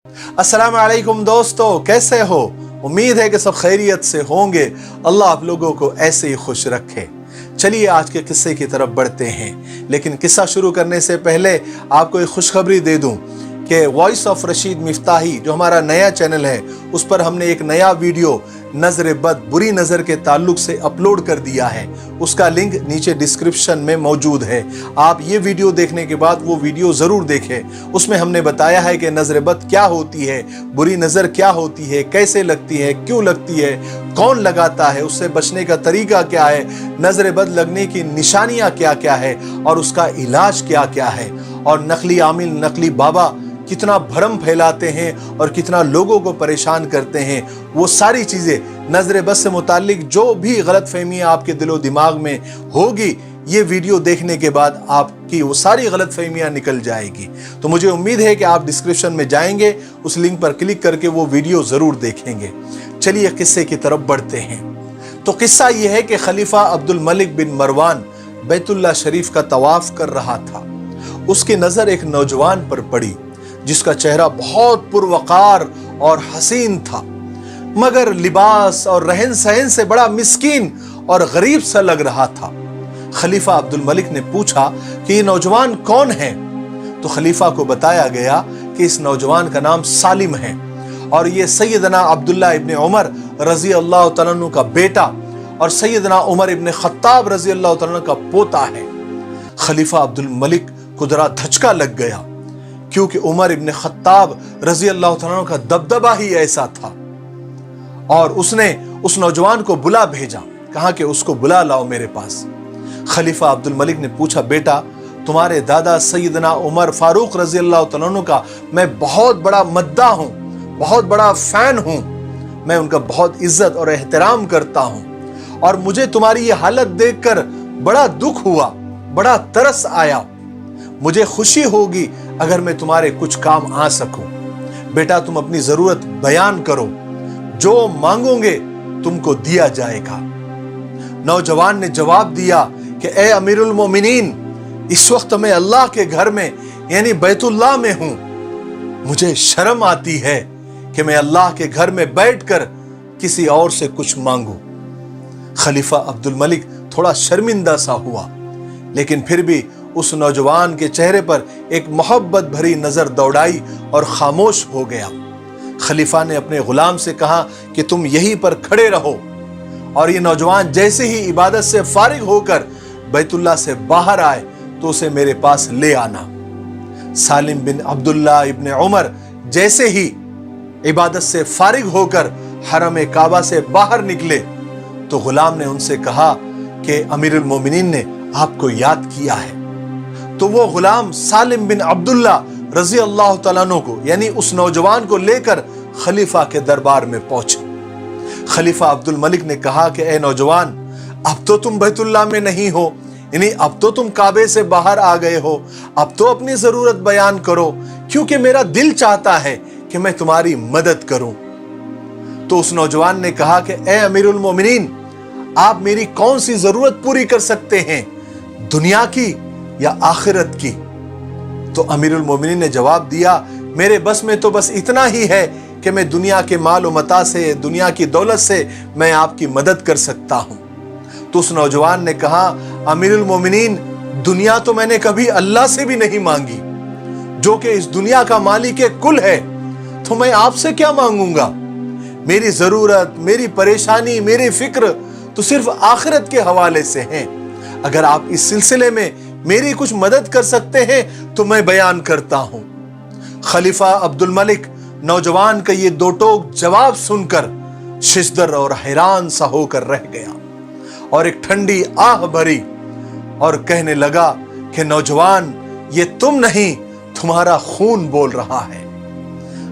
अस्सलाम वालेकुम दोस्तों, कैसे हो? उम्मीद है कि सब खैरियत से होंगे। अल्लाह आप लोगों को ऐसे ही खुश रखे। चलिए आज के किस्से की तरफ बढ़ते हैं, लेकिन किस्सा शुरू करने से पहले आपको एक खुशखबरी दे दूं कि वॉइस ऑफ रशीद मिफ्ताही जो हमारा नया चैनल है, उस पर हमने एक नया वीडियो नजर बद, बुरी नज़र के ताल्लुक से अपलोड कर दिया है। उसका लिंक नीचे डिस्क्रिप्शन में मौजूद है। आप ये वीडियो देखने के बाद वो वीडियो ज़रूर देखें। उसमें हमने बताया है कि नजर बद क्या होती है, बुरी नज़र क्या होती है, कैसे लगती है, क्यों लगती है, कौन लगाता है, उससे बचने का तरीका क्या है, नजर बद लगने की निशानियाँ क्या क्या है और उसका इलाज क्या क्या है, और नकली आमिल, नकली बाबा कितना भरम फैलाते हैं और कितना लोगों को परेशान करते हैं। वो सारी चीज़ें नजर बद से मुतालिक जो भी गलत फहमियाँ आपके दिलो दिमाग में होगी, ये वीडियो देखने के बाद आपकी वो सारी गलत फहमियाँ निकल जाएगी। तो मुझे उम्मीद है कि आप डिस्क्रिप्शन में जाएंगे, उस लिंक पर क्लिक करके वो वीडियो ज़रूर देखेंगे। चलिए किस्से की तरफ बढ़ते हैं। तो किस्सा ये है कि खलीफा अब्दुल मलिक बिन मरवान बैतुल्लाह शरीफ का तवाफ कर रहा था। उसकी नज़र एक नौजवान पर पड़ी जिसका चेहरा बहुत पुरवकार और हसीन था, मगर लिबास और रहन सहन से बड़ा मिस्कीन और गरीब सा लग रहा था। खलीफा अब्दुल मलिक ने पूछा कि ये नौजवान कौन है? तो खलीफा को बताया गया कि इस नौजवान का नाम सालिम है और ये सैयदना अब्दुल्ला इब्ने उमर रजी अल्लाह तआला अन्हु का बेटा और सैयदना उमर इब्ने खत्ताब रजी अल्लाह तआला अन्हु का पोता है। खलीफा अब्दुल मलिक को जरा धचका लग गया, क्योंकि उमर इब्ने खत्ताब रजी अल्लाह तआला अन्हु का दबदबा ही ऐसा था। और उसने उस नौजवान को बुला भेजा, कहा कि उसको बुला लाओ मेरे पास। खलीफा अब्दुल मलिक ने पूछा, बेटा तुम्हारे दादा सैयदना उमर फारूक रजी अल्लाह तआला अन्हु का मैं बहुत बड़ा मद्दा हूं, बहुत बड़ा फैन हूं, मैं उनका बहुत इज्जत और एहतराम करता हूं, और मुझे तुम्हारी ये हालत देखकर बड़ा दुख हुआ, बड़ा तरस आया। मुझे खुशी होगी अगर मैं तुम्हारे कुछ काम आ सकूं। बेटा तुम अपनी जरूरत बयान करो, जो मांगोगे तुमको दिया जाएगा। नौजवान ने जवाब दिया कि ए अमीरुल मोमिनीन, इस वक्त मैं अल्लाह के घर में यानी बैतुल्लाह में हूं। मुझे शर्म आती है कि मैं अल्लाह के घर में बैठकर किसी और से कुछ मांगू। खलीफा अब्दुल मलिक थोड़ा शर्मिंदा सा हुआ, लेकिन फिर भी उस नौजवान के चेहरे पर एक मोहब्बत भरी नजर दौड़ाई और खामोश हो गया। खलीफा ने अपने गुलाम से कहा कि तुम यहीं पर खड़े रहो, और ये नौजवान जैसे ही इबादत से फारिग होकर बैतुल्लाह से बाहर आए तो उसे मेरे पास ले आना। सालिम बिन अब्दुल्ला इब्ने उमर जैसे ही इबादत से फारिग होकर हरम काबा से बाहर निकले तो गुलाम ने उनसे कहा कि अमीरुल मोमिनीन ने आपको याद किया है। तो वो गुलाम सालिम बिन अब्दुल्ला रजी अल्लाह तआला अन्हु को यानी उस नौजवान को लेकर खलीफा के दरबार में पहुंचे। खलीफा अब्दुल मलिक ने कहा कि ए नौजवान, अब तो तुम बैतुल्लाह में नहीं हो, यानी अब तो तुम काबे से बाहर आ गए हो, अब तो अपनी जरूरत बयान करो, क्योंकि मेरा दिल चाहता है कि मैं तुम्हारी मदद करूं। तो उस नौजवान ने कहा कि ए अमीरुल मोमिनीन, आप मेरी कौन सी जरूरत पूरी कर सकते हैं, दुनिया की या आखिरत की? तो अमीरुल मोमिनीन ने जवाब दिया, मेरे बस में तो बस इतना ही है कि मैं दुनिया के माल व मता से, दुनिया की दौलत से मैं आपकी मदद कर सकता हूं। तो उस नौजवान ने कहा, अमीरुल मोमिनीन, दुनिया तो मैंने कभी अल्लाह से भी नहीं मांगी, जो कि इस दुनिया का मालिक कुल है, तो मैं आपसे क्या मांगूंगा? मेरी जरूरत, मेरी परेशानी, मेरी फिक्र तो सिर्फ आखिरत के हवाले से है। अगर आप इस सिलसिले में मेरी कुछ मदद कर सकते हैं तो मैं बयान करता हूं। खलीफा अब्दुल मलिक नौजवान का ये दो टोक जवाब सुनकर शिशदर और हैरान सा होकर रह गया और एक ठंडी आह भरी और कहने लगा कि नौजवान, ये तुम नहीं, तुम्हारा खून बोल रहा है।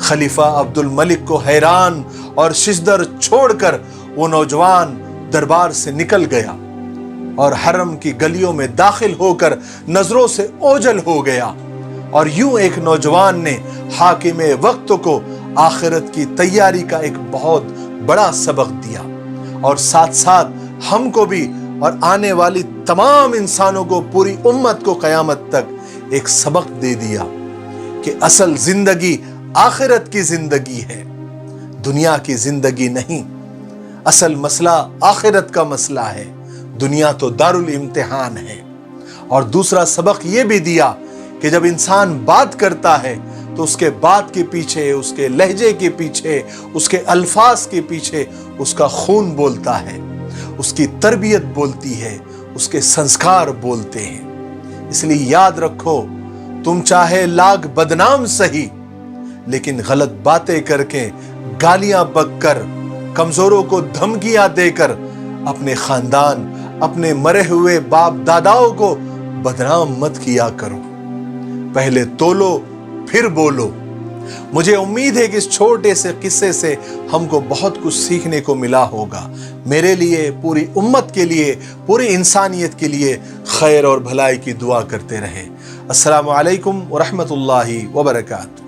खलीफा अब्दुल मलिक को हैरान और शिशदर छोड़कर वो नौजवान दरबार से निकल गया और हरम की गलियों में दाखिल होकर नजरों से ओझल हो गया। और यूं एक नौजवान ने हाकिमे वक्त को आखिरत की तैयारी का एक बहुत बड़ा सबक दिया, और साथ साथ हमको भी और आने वाली तमाम इंसानों को, पूरी उम्मत को क़यामत तक एक सबक दे दिया कि असल जिंदगी आखिरत की जिंदगी है, दुनिया की जिंदगी नहीं। असल मसला आखिरत का मसला है, दुनिया तो दारुल इम्तिहान है। और दूसरा सबक यह भी दिया कि जब इंसान बात करता है तो उसके बात के पीछे, उसके लहजे के पीछे, उसके अल्फाज के पीछे उसका खून बोलता है, उसकी तरबियत बोलती है, उसके संस्कार बोलते हैं। इसलिए याद रखो, तुम चाहे लाख बदनाम सही, लेकिन गलत बातें करके, गालियां बककर, कमजोरों को धमकियां देकर अपने खानदान, अपने मरे हुए बाप दादाओं को बदनाम मत किया करो। पहले तोलो फिर बोलो। मुझे उम्मीद है कि इस छोटे से किस्से से हमको बहुत कुछ सीखने को मिला होगा। मेरे लिए, पूरी उम्मत के लिए, पूरी इंसानियत के लिए खैर और भलाई की दुआ करते रहे। अस्सलामु अलैकुम व रहमतुल्लाहि व बरकातहू।